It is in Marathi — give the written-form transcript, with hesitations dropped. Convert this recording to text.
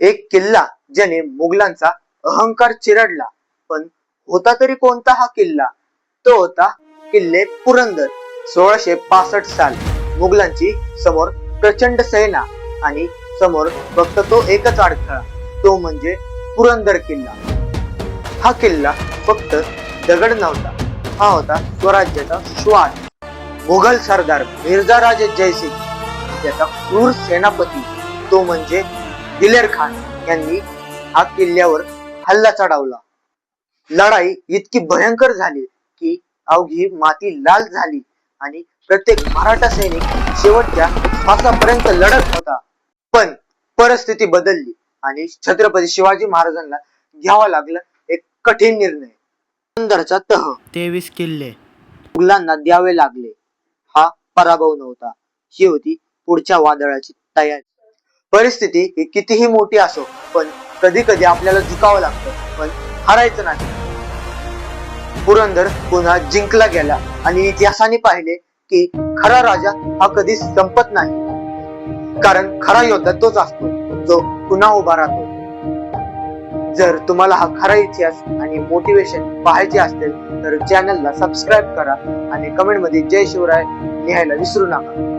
एक किल्ला ज्याने मुघलांचा अहंकार चिरडला. पण होता तरी कोणता हा किल्ला? तो होता किल्ले पुरंदर. 1665 साल. मुघलांची समोर प्रचंड सेना आणि समोर फक्त तो एकच अडथळा, तो म्हणजे पुरंदर किल्ला. हा किल्ला फक्त दगड नव्हता, हा होता स्वराज्याचा श्वास. मुघल सरदार मिर्झा राजे जयसिंग, त्याचा क्रूर सेनापती तो म्हणजे दिलेर खान यांनी हा किल्ल्यावर हल्ला चढवला. लढाई इतकी भयंकर झाली की अवघी माती लाल झाली आणि प्रत्येक मराठा सैनिक शेवटच्या श्वासापर्यंत लढत होता. पण परिस्थिती बदलली आणि छत्रपती शिवाजी महाराजांना घ्यावा लागला एक कठीण निर्णय. पुरंदरचा तह 23 किल्ले मुघलांना द्यावे लागले. हा पराभव नव्हता, ही होती पुढच्या वादळाची तयारी. परिस्थिती ही कितीही मोठी असो, पण कधी कधी आपल्याला झुकावं लागतं, पण हरायचं नाही. पुरंदर पुन्हा जिंकला गेला आणि इतिहासाने पाहिले की खरा राजा हा कधीच संपत नाही. कारण खरा योद्धा तोच असतो जो पुन्हा उभा राहतो. जर तुम्हाला हा खरा इतिहास आणि मोटिवेशन पाहायचे असतील तर चॅनलला सबस्क्राईब करा आणि कमेंट मध्ये जय शिवराय लिहायला विसरू नका.